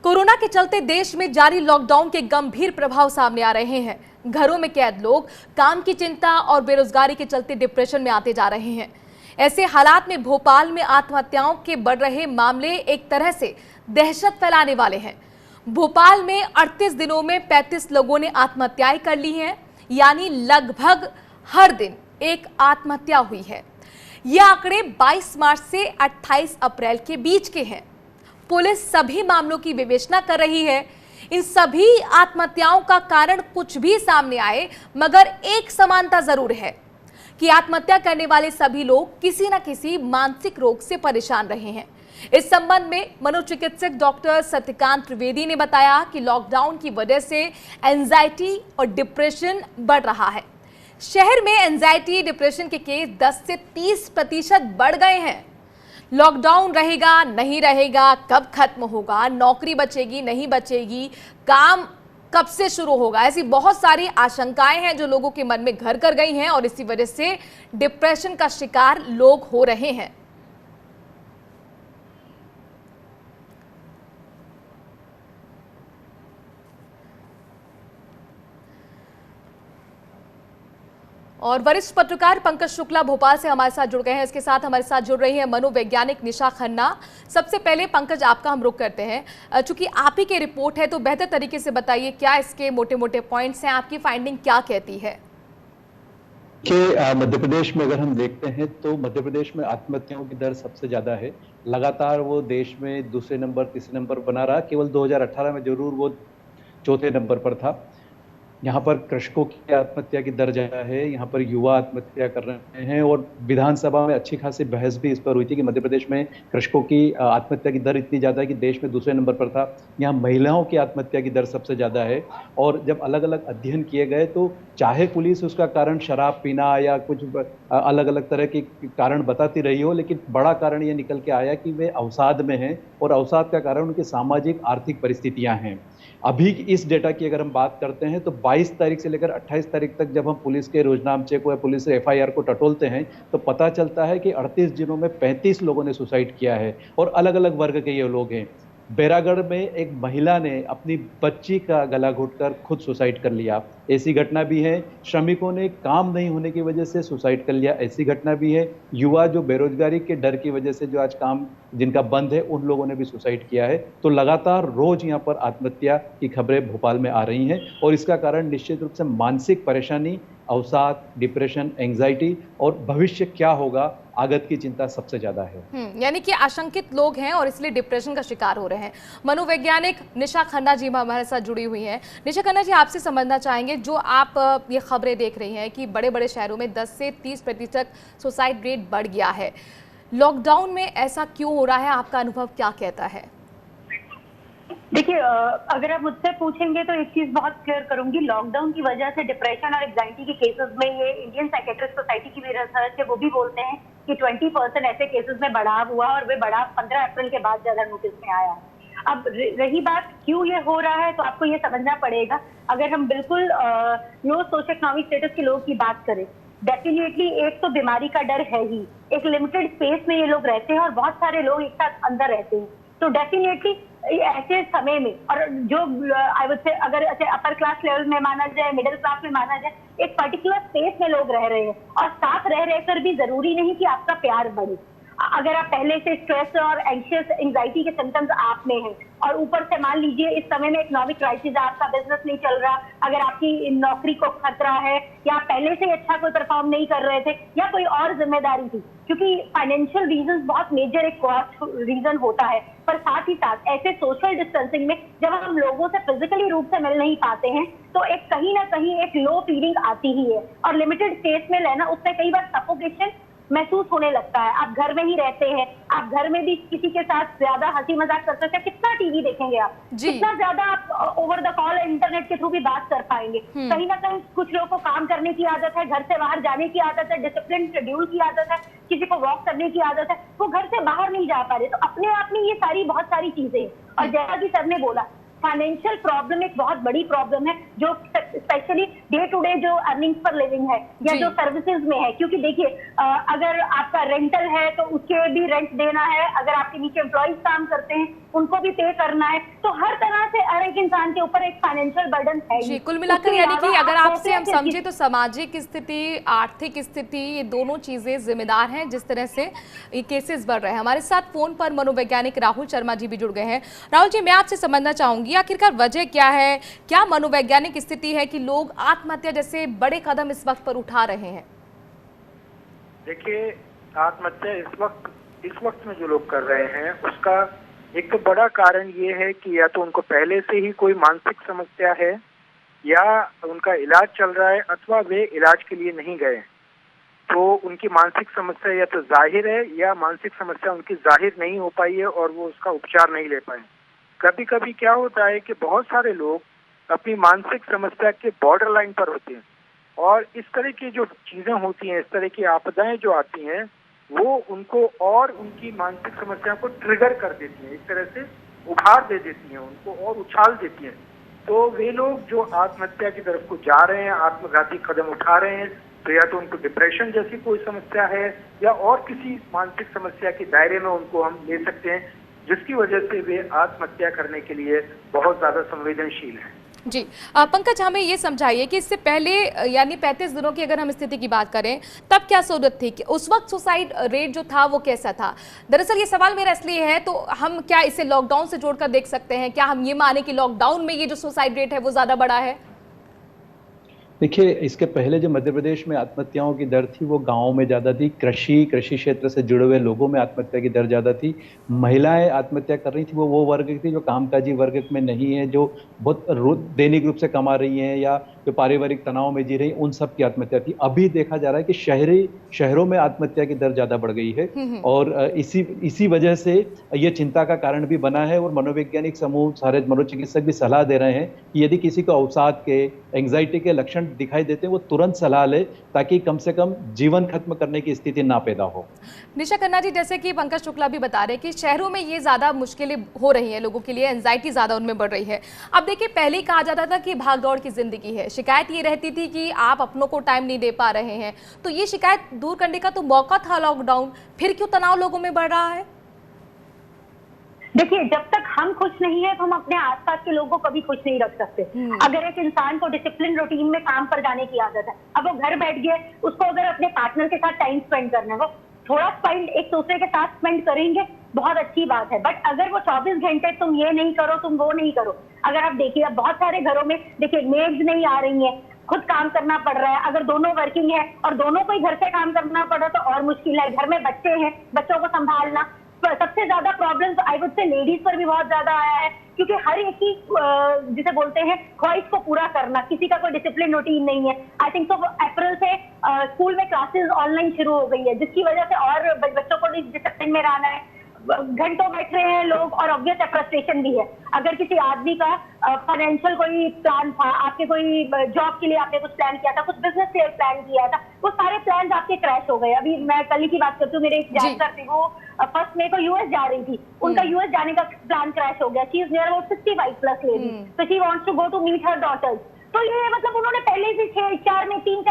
Corona के चलते देश में जारी लॉकडाउन के गंभीर प्रभाव सामने आ रहे हैं। घरों में कैद लोग काम की चिंता और बेरोजगारी के चलते डिप्रेशन में आते जा रहे हैं। ऐसे हालात में भोपाल में आत्महत्याओं के बढ़ रहे मामले एक तरह से दहशत फैलाने वाले हैं। भोपाल में 38 दिनों में 35 लोगों ने आत्महत्याएं कर ली हैं, यानी लगभग हर दिन एक आत्महत्या हुई है। ये आंकड़े 22 मार्च से 28 अप्रैल के बीच के हैं। पुलिस सभी मामलों की विवेचना कर रही है। इन सभी आत्महत्याओं का कारण कुछ भी सामने आए, मगर एक समानता जरूर है कि आत्महत्या करने वाले सभी लोग किसी न किसी मानसिक रोग से परेशान रहे हैं। इस संबंध में मनोचिकित्सक डॉक्टर सत्यकांत त्रिवेदी ने बताया कि लॉकडाउन की वजह से एंजाइटी और डिप्रेशन बढ़ रहा है। शहर में एंजाइटी डिप्रेशन के केस 10 से 30% बढ़ गए हैं। लॉकडाउन रहेगा नहीं रहेगा, कब खत्म होगा, नौकरी बचेगी नहीं बचेगी, काम कब से शुरू होगा, ऐसी बहुत सारी आशंकाएं हैं जो लोगों के मन में घर कर गई हैं और इसी वजह से डिप्रेशन का शिकार लोग हो रहे हैं। और वरिष्ठ पत्रकार पंकज शुक्ला भोपाल से हमारे साथ जुड़ गए हैं। इसके साथ हमारे साथ जुड़ रही है मनोवैज्ञानिक निशा खन्ना। सबसे पहले पंकज, आपका हम रुख करते हैं। चूंकि आप ही की रिपोर्ट है तो बेहतर तरीके से बताइए क्या इसके मोटे मोटे पॉइंट्स हैं, आपकी फाइंडिंग क्या कहती है? कि मध्य प्रदेश में अगर हम देखते हैं तो मध्य प्रदेश में आत्महत्याओं की दर सबसे ज्यादा है। लगातार वो देश में दूसरे नंबर तीसरे नंबर बना रहा। केवल 2018 में जरूर वो चौथे नंबर पर था। यहाँ पर कृषकों की आत्महत्या की दर ज्यादा है, यहाँ पर युवा आत्महत्या कर रहे हैं और विधानसभा में अच्छी खासी बहस भी इस पर हुई थी कि मध्य प्रदेश में कृषकों की आत्महत्या की दर इतनी ज्यादा है कि देश में दूसरे नंबर पर था। यहाँ महिलाओं की आत्महत्या की दर सबसे ज्यादा है। और जब अलग अलग अध्ययन किए गए तो चाहे पुलिस उसका कारण शराब पीना या कुछ अलग अलग तरह के कारण बताती रही हो, लेकिन बड़ा कारण ये निकल के आया कि वे अवसाद में हैं और अवसाद का कारण उनकी सामाजिक आर्थिक परिस्थितियां हैं। अभी इस डेटा की अगर हम बात करते हैं तो 22 तारीख से लेकर 28 तारीख तक जब हम पुलिस के रोजनामचे को या पुलिस FIR को टटोलते हैं तो पता चलता है कि 38 दिनों में 35 लोगों ने सुसाइड किया है और अलग अलग वर्ग के ये लोग हैं। बैरागढ़ में एक महिला ने अपनी बच्ची का गला घोटकर खुद सुसाइड कर लिया, ऐसी घटना भी है। श्रमिकों ने काम नहीं होने की वजह से सुसाइड कर लिया, ऐसी घटना भी है। युवा जो बेरोजगारी के डर की वजह से जो आज काम जिनका बंद है उन लोगों ने भी सुसाइड किया है। तो लगातार रोज यहाँ पर आत्महत्या की खबरें भोपाल में आ रही हैं और इसका कारण निश्चित रूप से मानसिक परेशानी, अवसाद, डिप्रेशन, एंजाइटी और भविष्य क्या होगा, आगत की चिंता सबसे ज्यादा है। यानी कि आशंकित लोग हैं और इसलिए डिप्रेशन का शिकार हो रहे हैं। मनोवैज्ञानिक निशा खन्ना जी हमारे साथ जुड़ी हुई हैं। निशा खन्ना जी, आपसे समझना चाहेंगे, जो आप ये खबरें देख रही हैं कि बड़े बड़े शहरों में 10 से 30% सुसाइड रेट बढ़ गया है, लॉकडाउन में ऐसा क्यों हो रहा है? आपका अनुभव क्या कहता है? देखिए, अगर आप मुझसे पूछेंगे तो एक चीज बहुत क्लियर करूंगी, लॉकडाउन की वजह से डिप्रेशन और एंजाइटी के केसेस में ये इंडियन साइकेट्रिस्ट सोसाइटी की भी रिसर्च है, वो भी बोलते हैं कि 20% ऐसे केसेस में बढ़ाव हुआ और वे बढ़ाव 15 अप्रैल के बाद ज्यादा नोटिस में आया है। अब रही बात क्यों ये हो रहा है, तो आपको ये समझना पड़ेगा। अगर हम बिल्कुल लो सोशो इकोनॉमिक स्टेटस के लोगों की बात करें, डेफिनेटली एक तो बीमारी का डर है ही, एक लिमिटेड स्पेस में ये लोग रहते हैं और बहुत सारे लोग एक साथ अंदर रहते हैं। तो डेफिनेटली ऐसे समय में, और जो आई वुड से अगर ऐसे अपर क्लास लेवल में माना जाए, मिडिल क्लास में माना जाए, एक पर्टिकुलर स्पेस में लोग रह रहे हैं और साथ रह रहकर भी जरूरी नहीं कि आपका प्यार बढ़े। अगर आप पहले से स्ट्रेस और एंशियस एंजाइटी के सिम्टम्स आप में हैं और ऊपर से मान लीजिए इस समय में इकोनॉमिक क्राइसिस, आपका बिजनेस नहीं चल रहा, अगर आपकी नौकरी को खतरा है या पहले से अच्छा कोई परफॉर्म नहीं कर रहे थे या कोई और जिम्मेदारी थी, क्योंकि फाइनेंशियल रीजन बहुत मेजर एक कॉस्ट रीजन होता है। पर साथ ही साथ ऐसे सोशल डिस्टेंसिंग में जब हम लोगों से फिजिकली रूप से मिल नहीं पाते हैं तो एक कहीं ना कहीं एक लो फीलिंग आती ही है और लिमिटेड स्पेस में रहना, उसमें कई बार सफोकेशन महसूस होने लगता है। आप घर में ही रहते हैं, आप घर में भी किसी के साथ ज्यादा हंसी मजाक कर सकते हैं, कितना टीवी देखेंगे आप, कितना ज्यादा आप ओवर द कॉल इंटरनेट के थ्रू भी बात कर पाएंगे। कहीं ना कहीं कुछ लोगों को काम करने की आदत है, घर से बाहर जाने की आदत है, डिसिप्लिन शेड्यूल की आदत है, किसी को वॉक करने की आदत है, वो घर से बाहर नहीं जा पा रहे। तो अपने आप में ये सारी बहुत सारी चीजें हैं। और जैसा कि सर ने बोला, फाइनेंशियल प्रॉब्लम एक बहुत बड़ी प्रॉब्लम है, जो स्पेशली डे टू डे जो अर्निंग्स पर लिविंग है या जो सर्विसेज में है। क्योंकि देखिए, अगर आपका रेंटल है तो उसके भी रेंट देना है, अगर आपके नीचे एम्प्लॉइज काम करते हैं उनको भी पे करना है, तो हर तरह से हर एक इंसान के ऊपर एक फाइनेंशियल बर्डन है जी, ही। कुल मिलाकर उसके यानी कि अलावा अगर आप आपसे हम समझे तो सामाजिक स्थिति, आर्थिक स्थिति, ये दोनों चीजें जिम्मेदार हैं जिस तरह से ये केसेस बढ़ रहे हैं। हमारे साथ फोन पर मनोवैज्ञानिक राहुल शर्मा जी भी जुड़ गए हैं। राहुल जी, मैं आपसे समझना चाहूंगी आखिरकार वजह क्या है, क्या मनोवैज्ञानिक स्थिति है कि लोग आत्महत्या जैसे बड़े कदम इस वक्त पर उठा रहे हैं? देखिए, आत्महत्या इस वक्त में जो लोग कर रहे हैं उसका एक तो बड़ा कारण ये है कि या तो उनको पहले से ही कोई मानसिक समस्या है या उनका इलाज चल रहा है, अथवा वे इलाज के लिए नहीं गए, तो उनकी मानसिक समस्या या तो जाहिर है या मानसिक समस्या उनकी जाहिर नहीं हो पाई है और वो उसका उपचार नहीं ले पाए। कभी कभी क्या होता है कि बहुत सारे लोग अपनी मानसिक समस्या के बॉर्डर लाइन पर होते हैं और इस तरह की जो चीजें होती हैं, इस तरह की आपदाएं जो आती हैं, वो उनको और उनकी मानसिक समस्या को ट्रिगर कर देती हैं, एक तरह से उभार दे देती हैं, उनको और उछाल देती हैं। तो वे लोग जो आत्महत्या की तरफ को जा रहे हैं, आत्मघाती कदम उठा रहे हैं, तो या तो उनको डिप्रेशन जैसी कोई समस्या है या और किसी मानसिक समस्या के दायरे में उनको हम ले सकते हैं, जिसकी वजह से वे आत्महत्या करने के लिए बहुत ज्यादा संवेदनशील हैं। जी, पंकज, हमें ये समझाइए कि इससे पहले यानी 35 दिनों की अगर हम स्थिति की बात करें, तब क्या सूरत थी कि उस वक्त सुसाइड रेट जो था वो कैसा था? दरअसल ये सवाल मेरा इसलिए है, तो हम क्या इसे लॉकडाउन से जोड़कर देख सकते हैं? क्या हम ये माने कि लॉकडाउन में ये जो सुसाइड रेट है वो ज्यादा बढ़ा है? देखिए, इसके पहले जो मध्य प्रदेश में आत्महत्याओं की दर थी वो गांवों में ज़्यादा थी, कृषि क्षेत्र से जुड़े हुए लोगों में आत्महत्या की दर ज़्यादा थी। महिलाएं आत्महत्या कर रही थी वो वर्ग थी जो कामकाजी वर्ग में नहीं है, जो बहुत दैनिक रूप से कमा रही हैं या जो पारिवारिक तनाव में जी रही, उन सब की आत्महत्या थी। अभी देखा जा रहा है कि शहरों में आत्महत्या की दर ज़्यादा बढ़ गई है और इसी वजह से ये चिंता का कारण भी बना है और मनोवैज्ञानिक समूह, सारे मनोचिकित्सक भी सलाह दे रहे हैं कि यदि किसी को अवसाद के, एंग्जाइटी के लक्षण दिखाई देते हैं वो तुरंत सलाह ले, ताकि कम से कम जीवन खत्म करने की स्थिति ना पैदा हो। निशा खन्ना जी, जैसे कि पंकज शुक्ला भी बता रहे हैं कि शहरों में ये ज्यादा मुश्किलें हो रही हैं लोगों के लिए, एंजाइटी ज्यादा उनमें बढ़ रही है। अब देखिए, पहले ही कहा जाता था कि भागदौड़ की जिंदगी है, शिकायत ये रहती थी कि आप अपनों को टाइम नहीं दे पा रहे हैं, तो ये शिकायत दूर करने का तो मौका था लॉकडाउन, फिर क्यों तनाव लोगों में बढ़ रहा है? देखिए, जब तक हम खुश नहीं है तो हम अपने आसपास के लोगों को कभी खुश नहीं रख सकते। अगर एक इंसान को डिसिप्लिन रूटीन में काम पर जाने की आदत है, अब वो घर बैठ गया, उसको अगर अपने पार्टनर के साथ टाइम स्पेंड करना है, वो थोड़ा स्पेंड एक दूसरे के साथ स्पेंड करेंगे, बहुत अच्छी बात है। बट अगर वो 24 घंटे तुम ये नहीं करो, तुम वो नहीं करो, अगर आप देखिए अब बहुत सारे घरों में देखिए मेड्स नहीं आ रही है, खुद काम करना पड़ रहा है। अगर दोनों वर्किंग है और दोनों को ही घर से काम करना पड़ रहा है तो और मुश्किल है। घर में बच्चे हैं, बच्चों को संभालना, सबसे ज्यादा problem I would say ladies पर भी बहुत ज्यादा आया है, क्योंकि हर एक की जिसे बोलते हैं ख्वाहिश को पूरा करना, किसी का कोई डिसिप्लिन रूटीन नहीं है। आई थिंक तो अप्रैल से स्कूल में क्लासेस ऑनलाइन शुरू हो गई है, जिसकी वजह से और बच्चों को डिसिप्लिन में रहना है, घंटों बैठ रहे हैं लोग और ऑब्वियस फ्रस्ट्रेशन भी है। अगर किसी आदमी का फाइनेंशियल कोई प्लान था, आपके कोई जॉब के लिए आपने कुछ प्लान किया था, कुछ बिजनेस के लिए प्लान किया था, वो सारे प्लान आपके क्रैश हो गए। अभी मैं कल ही की बात करती हूँ, मेरे एक जानकार थी, वो फर्स्ट मई को यूएस जा रही थी, उनका यूएस जाने का प्लान क्रैश हो गया। She is near about 65 plus lady, so she wants to go to meet her daughters। तो ये मतलब उन्होंने पहले से 3-4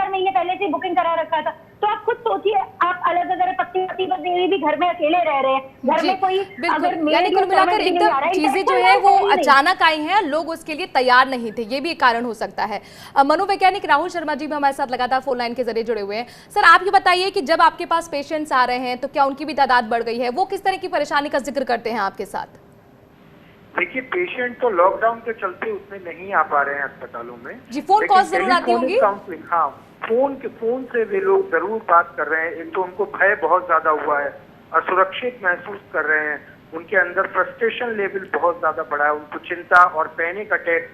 महीने पहले से बुकिंग करा रखा था। तो आप खुद सोचिए, आप अलग अगर पति पत्नी भी घर में अकेले रह रहे हैं, घर में कोई अगर यानी कुल मिलाकर एकदम चीजें जो है वो अचानक आई हैं, लोग उसके लिए तैयार नहीं थे, ये भी एक कारण हो सकता है। मनोवैज्ञानिक राहुल शर्मा जी भी हमारे साथ लगातार फोन लाइन के जरिए जुड़े हुए हैं। सर, आप ये बताइए कि जब आपके पास पेशेंट्स आ रहे हैं तो क्या उनकी भी तादाद बढ़ गई है? वो किस तरह की परेशानी का जिक्र करते हैं आपके साथ? देखिए, पेशेंट तो लॉकडाउन के चलते उतने नहीं आ पा रहे हैं अस्पतालों में जी, फोन कॉल जरूर आती होंगी। हाँ, फोन से वे लोग जरूर बात कर रहे हैं। एक तो उनको भय बहुत ज्यादा हुआ है, असुरक्षित महसूस कर रहे हैं, उनके अंदर फ्रस्ट्रेशन लेवल बहुत ज्यादा बढ़ा है, उनको चिंता और पैनिक अटैक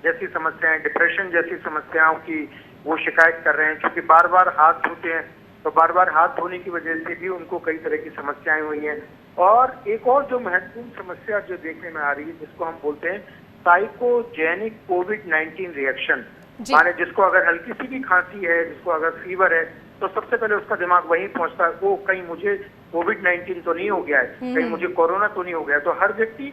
जैसी समस्याएं, डिप्रेशन जैसी समस्याओं की वो शिकायत कर रहे हैं। क्योंकि बार बार हाथ धोते हैं, तो बार बार हाथ धोने की वजह से भी उनको कई तरह की समस्याएं हुई हैं। और एक और जो महत्वपूर्ण समस्या जो देखने में आ रही है, जिसको हम बोलते हैं साइकोजेनिक कोविड-19 रिएक्शन, माने जिसको अगर हल्की सी भी खांसी है, जिसको अगर फीवर है, तो सबसे पहले उसका दिमाग वहीं पहुंचता है, वो कहीं मुझे कोविड-19 तो नहीं हो गया है, कहीं मुझे कोरोना तो नहीं हो गया। तो हर व्यक्ति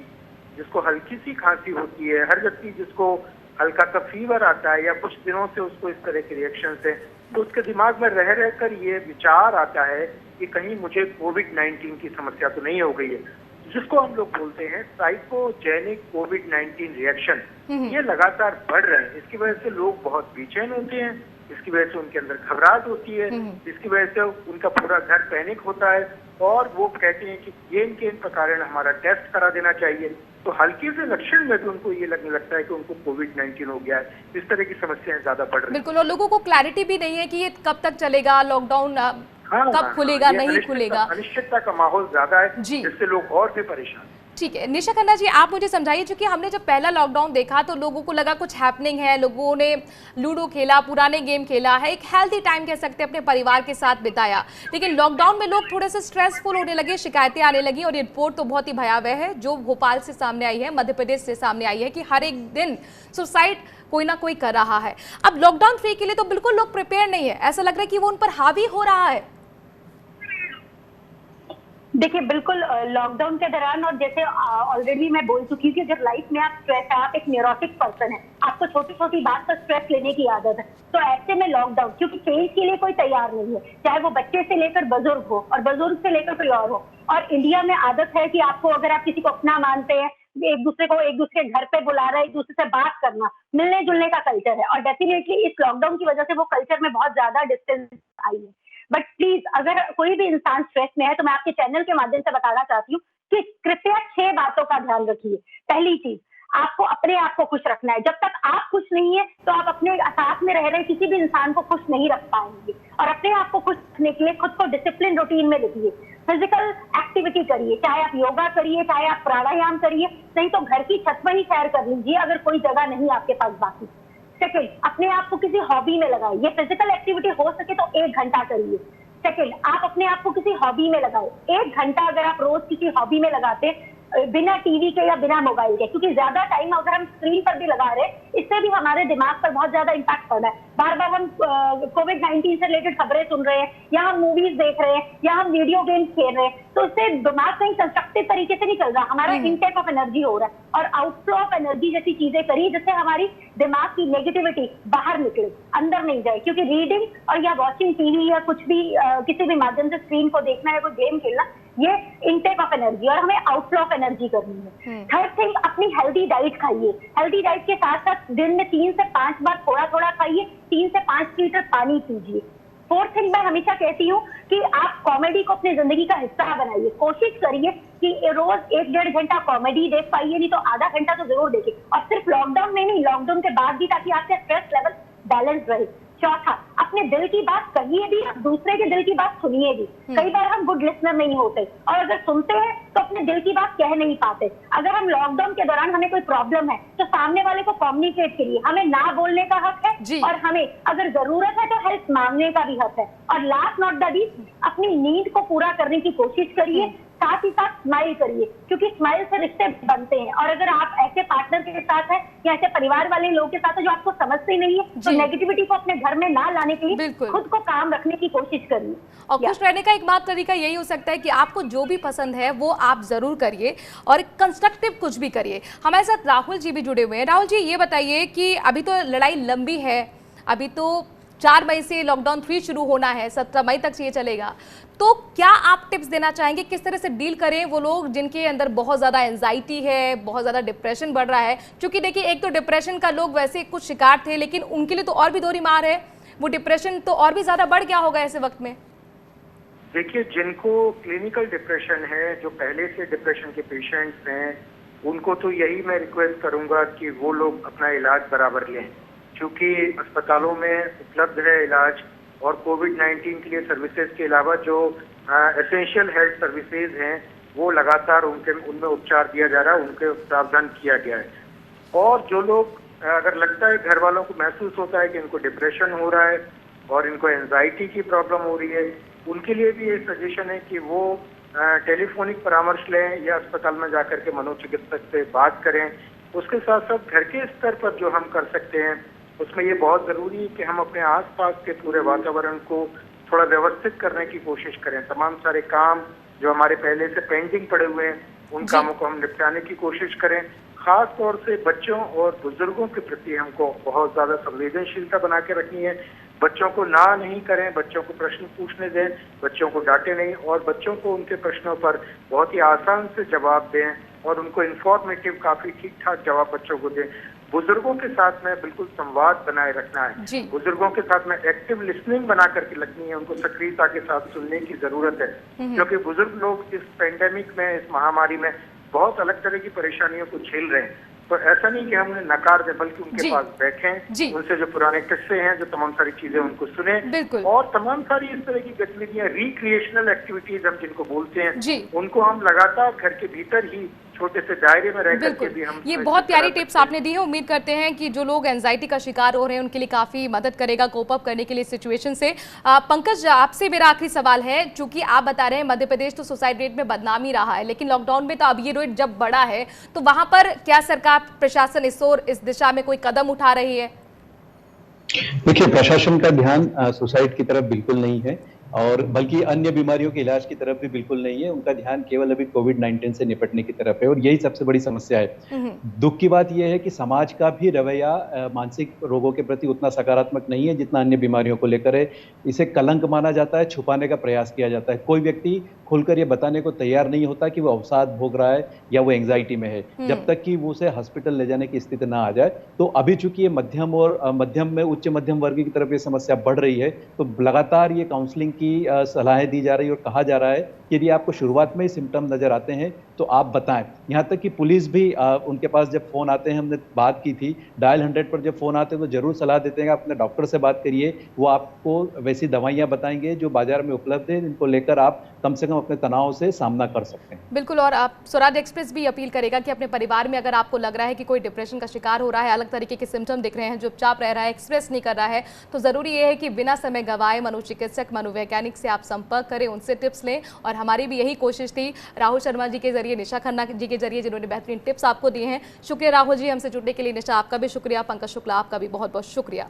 जिसको हल्की सी खांसी होती है, हर व्यक्ति जिसको हल्का सा फीवर आता है या कुछ दिनों से उसको इस तरह के रिएक्शन है, तो उसके दिमाग में रह रहकर ये विचार आता है कि कहीं मुझे कोविड-19 की समस्या तो नहीं हो गई है। जिसको हम लोग बोलते हैं साइकोजेनिक कोविड-19 रिएक्शन, ये लगातार बढ़ रहे हैं। इसकी वजह से लोग बहुत बेचैन होते हैं, इसकी वजह से उनके अंदर घबराहट होती है, इसकी वजह से उनका पूरा घर पैनिक होता है और वो कहते हैं कि के इन प्रकार हमारा टेस्ट करा देना चाहिए। तो हल्के से लक्षण में भी उनको ये लगने लगता है कि उनको कोविड-19 हो गया है। इस तरह की समस्याएं ज्यादा बढ़ रही हैं। बिल्कुल, और लोगों को क्लैरिटी भी नहीं है कि ये कब तक चलेगा, लॉकडाउन कब खुलेगा, नहीं खुलेगा। अनिश्चितता का माहौल ज्यादा है, जिससे लोग और भी परेशान। ठीक है, निशा खन्ना जी, आप मुझे समझाइए, क्योंकि हमने जब पहला लॉकडाउन देखा तो लोगों को लगा कुछ हैपनिंग है, लोगों ने लूडो खेला, पुराने गेम खेला है, एक हेल्दी टाइम कह सकते हैं अपने परिवार के साथ बिताया। लेकिन लॉकडाउन में लोग थोड़े से स्ट्रेसफुल होने लगे, शिकायतें आने लगी, और ये रिपोर्ट तो बहुत ही भयावह है जो भोपाल से सामने आई है, मध्य प्रदेश से सामने आई है, कि हर एक दिन सुसाइड कोई ना कोई कर रहा है। अब लॉकडाउन फ्री के लिए तो बिल्कुल लोग प्रिपेयर नहीं है, ऐसा लग रहा है कि वो उन पर हावी हो रहा है। देखिए, बिल्कुल लॉकडाउन के दौरान, और जैसे ऑलरेडी मैं बोल चुकी हूँ कि जब लाइफ में आप स्ट्रेस है, आप एक न्यूरोटिक पर्सन है, आपको छोटी छोटी बात पर स्ट्रेस लेने की आदत है, तो ऐसे में लॉकडाउन, क्योंकि चेंज के लिए कोई तैयार नहीं है, चाहे वो बच्चे से लेकर बुजुर्ग हो और बुजुर्ग से लेकर कोई और हो। और इंडिया में आदत है कि आपको, अगर आप किसी को अपना मानते हैं, एक दूसरे को एक दूसरे घर पे बुला रहे, एक दूसरे से बात करना, मिलने जुलने का कल्चर है, और डेफिनेटली इस लॉकडाउन की वजह से वो कल्चर में बहुत ज्यादा डिस्टेंस आई है। बट प्लीज, अगर कोई भी इंसान स्ट्रेस में है तो मैं आपके चैनल के माध्यम से बताना चाहती हूँ कि कृपया 6 बातों का ध्यान रखिए। पहली चीज, आपको अपने आप को खुश रखना है। जब तक आप खुश नहीं है तो आप अपने साथ में रह रहे किसी भी इंसान को खुश नहीं रख पाएंगे। और अपने आप को खुश रखने के लिए खुद को डिसिप्लिन रूटीन में रखिए, फिजिकल एक्टिविटी करिए, चाहे आप योगा करिए, चाहे आप प्राणायाम करिए, नहीं तो घर की छत पर ही सैर कर लीजिए अगर कोई जगह नहीं आपके पास बाकी। सेकंड, अपने आप को किसी हॉबी में लगाइए। फिजिकल एक्टिविटी हो सके तो 1 घंटा करिए। सेकंड, आप अपने आप को किसी हॉबी में लगाओ। 1 घंटा अगर आप रोज किसी हॉबी में लगाते, बिना टीवी के या बिना मोबाइल के, क्योंकि ज्यादा टाइम अगर हम स्क्रीन पर भी लगा रहे, इससे भी हमारे दिमाग पर बहुत ज्यादा इम्पैक्ट पड़ रहा है। बार बार हम कोविड-19 से रिलेटेड खबरें सुन रहे हैं, या हम मूवीज देख रहे हैं, या हम वीडियो गेम्स खेल रहे हैं, तो इससे दिमाग कहीं कंस्ट्रक्टिव तरीके से नहीं चल रहा, हमारा इनटेक ऑफ एनर्जी हो रहा है। और आउटफ्लो ऑफ एनर्जी जैसी चीजें करिए जिससे हमारी दिमाग की नेगेटिविटी बाहर निकले, अंदर नहीं जाए। क्योंकि रीडिंग और या वॉचिंग टीवी या कुछ भी किसी भी माध्यम से स्क्रीन को देखना या कोई गेम खेलना, ये इनटेक ऑफ एनर्जी, और हमें आउटफ्लो ऑफ एनर्जी करनी है। थर्ड थिंग, अपनी हेल्दी डाइट खाइए। हेल्दी डाइट के साथ साथ दिन में 3 से 5 बार थोड़ा थोड़ा खाइए, 3 से 5 लीटर पानी पीजिए। फोर्थ थिंग, मैं हमेशा कहती हूँ कि आप कॉमेडी को अपनी जिंदगी का हिस्सा बनाइए। कोशिश करिए कि रोज 1-1.5 घंटा कॉमेडी देख पाइए, नहीं तो आधा घंटा तो जरूर देखिए। और सिर्फ लॉकडाउन में नहीं, लॉकडाउन के बाद भी, ताकि आपका स्ट्रेस लेवल बैलेंस रहे। चौथा, अपने दिल की बात कहिए भी, दूसरे के दिल की बात सुनिए भी। कई बार हम गुड लिसनर नहीं होते, और अगर सुनते हैं तो अपने दिल की बात कह नहीं पाते। अगर हम लॉकडाउन के दौरान हमें कोई प्रॉब्लम है तो सामने वाले को कम्युनिकेट करिए। हमें ना बोलने का हक है, और हमें अगर जरूरत है तो हेल्प मांगने का भी हक है। और लास्ट नॉट द लीस्ट, अपनी नीड को पूरा करने की कोशिश करिए, साथ ही साथ स्माइल करिए, क्योंकि स्माइल से रिश्ते बनते हैं। और अगर आप ऐसे पार्टनर के साथ हैं या ऐसे परिवार वाले लोगों के साथ हैं जो आपको समझते ही नहीं है, तो नेगेटिविटी को अपने घर में ना लाने के लिए खुद को काम रखने की कोशिश करिए। और खुश रहने का एक मात्र तरीका यही हो सकता है कि आपको जो भी पसंद है वो आप जरूर करिए, और कंस्ट्रक्टिव कुछ भी करिए। हमारे साथ राहुल जी भी जुड़े हुए हैं। राहुल जी, ये बताइए कि अभी तो लड़ाई लंबी है, अभी तो 4 मई से लॉकडाउन 3 शुरू होना है, 17 मई तक ये चलेगा, तो क्या आप टिप्स देना चाहेंगे किस तरह से डील करें वो लोग जिनके अंदर बहुत ज़्यादा एंजाइटी है, बहुत ज़्यादा डिप्रेशन बढ़ रहा है? क्योंकि देखिए, एक तो डिप्रेशन का लोग वैसे कुछ शिकार थे, लेकिन उनके लिए तो और भी दोहरी मार है, वो डिप्रेशन तो और भी ज़्यादा बढ़ गया होगा ऐसे वक्त में। देखिए, जिनको क्लिनिकल डिप्रेशन है, जो पहले से डिप्रेशन के पेशेंट्स हैं, उनको तो यही मैं रिक्वेस्ट करूंगा कि वो लोग अपना इलाज बराबर लें, क्योंकि अस्पतालों में उपलब्ध है इलाज, और कोविड-19 के लिए सर्विसेज के अलावा जो एसेंशियल हेल्थ सर्विसेज हैं वो लगातार उनमें उपचार दिया जा रहा है, उनके प्रावधान किया गया है। और जो लोग, अगर लगता है घर वालों को महसूस होता है कि इनको डिप्रेशन हो रहा है और इनको एंजाइटी की प्रॉब्लम हो रही है, उनके लिए भी ये सजेशन है कि वो टेलीफोनिक परामर्श लें या अस्पताल में जाकर के मनोचिकित्सक से बात करें। उसके साथ साथ घर के स्तर पर जो हम कर सकते हैं, उसमें ये बहुत जरूरी है कि हम अपने आसपास के पूरे वातावरण को थोड़ा व्यवस्थित करने की कोशिश करें। तमाम सारे काम जो हमारे पहले से पेंडिंग पड़े हुए हैं, उन कामों को हम निपटाने की कोशिश करें। खास तौर से बच्चों और बुजुर्गों के प्रति हमको बहुत ज्यादा संवेदनशीलता बना के रखनी है, बच्चों को ना नहीं करें, बच्चों को प्रश्न पूछने दें, बच्चों को डांटे नहीं और बच्चों को उनके प्रश्नों पर बहुत ही आसान से जवाब दें और उनको इंफॉर्मेटिव काफी ठीक ठाक जवाब बच्चों को दें। बुजुर्गों के साथ में बिल्कुल संवाद बनाए रखना है, बुजुर्गों के साथ में एक्टिव लिसनिंग बना करके रखनी है, उनको सक्रियता के साथ सुनने की जरूरत है, क्योंकि बुजुर्ग लोग इस पेंडेमिक में, इस महामारी में बहुत अलग तरह की परेशानियों को झेल रहे हैं। तो ऐसा नहीं कि हम उन्हें नकार दें, बल्कि उनके पास बैठें, उनसे जो पुराने किस्से हैं, जो तमाम सारी चीजें उनको सुने और तमाम सारी इस तरह की गतिविधियां, रिक्रिएशनल एक्टिविटीज हम जिनको बोलते हैं, उनको हम लगातार घर के भीतर ही छोटे से दायरे में रह करके भी हम ये बहुत प्यारी टिप्स आपने दी है। उम्मीद करते हैं कि जो लोग एंजाइटी का शिकार हो रहे हैं उनके लिए काफी मदद करेगा कोप अप करने के लिए सिचुएशन से। पंकज, आपसे मेरा आखिरी सवाल है, चूंकि आप बता रहे हैं मध्य प्रदेश तो सुसाइड रेट में बदनामी रहा है, लेकिन लॉकडाउन में तो अब ये रेट जब बढ़ा है तो वहां पर क्या सरकार, प्रशासन इस दिशा में कोई कदम उठा रही है? देखिए, प्रशासन का ध्यान सुसाइड की तरफ बिल्कुल नहीं है और बल्कि अन्य बीमारियों के इलाज की तरफ भी बिल्कुल नहीं है। उनका ध्यान केवल अभी कोविड-19 से निपटने की तरफ है और यही सबसे बड़ी समस्या है। दुख की बात यह है कि समाज का भी रवैया मानसिक रोगों के प्रति उतना सकारात्मक नहीं है जितना अन्य बीमारियों को लेकर है। इसे कलंक माना जाता है, छुपाने का प्रयास किया जाता है। कोई व्यक्ति खुलकर ये बताने को तैयार नहीं होता कि वो अवसाद भोग रहा है या वो एंग्जाइटी में है, जब तक कि वो उसे हॉस्पिटल ले जाने की स्थिति ना आ जाए। तो अभी चूंकि ये मध्यम और मध्यम में उच्च मध्यम वर्ग की तरफ ये समस्या बढ़ रही है, तो लगातार ये काउंसलिंग की सलाहें दी जा रही है और कहा जा रहा है कि यदि आपको शुरुआत में ही सिम्टम नजर आते हैं तो आप बताएं। यहाँ तक कि पुलिस भी उनके पास जब फोन आते हैं, हमने बात की थी, डायल 100 पर जब फोन आते हैं तो जरूर सलाह देते हैं आप अपने डॉक्टर से बात करिए, वो आपको वैसी दवाइयां बताएंगे जो बाजार में उपलब्ध है, जिनको लेकर आप कम से कम अपने तनाव से सामना कर सकते हैं। बिल्कुल, और आप स्वराज एक्सप्रेस भी अपील करेगा कि अपने परिवार में अगर आपको लग रहा है कि कोई डिप्रेशन का शिकार हो रहा है, अलग तरीके के सिम्टम दिख रहे हैं, चुपचाप रह रहा है, एक्सप्रेस नहीं कर रहा है, तो जरूरी ये है कि बिना समय गवाए मनोचिकित्सक, मनोवैज्ञानिक से आप संपर्क करें, उनसे टिप्स लें। और हमारी भी यही कोशिश थी राहुल शर्मा जी के जरिए, निशा खन्ना जी के जरिए, जिन्होंने बेहतरीन टिप्स आपको दिए हैं। शुक्रिया राहुल जी हमसे जुड़ने के लिए। निशा, आपका भी शुक्रिया। पंकज शुक्ला, आपका भी बहुत बहुत शुक्रिया।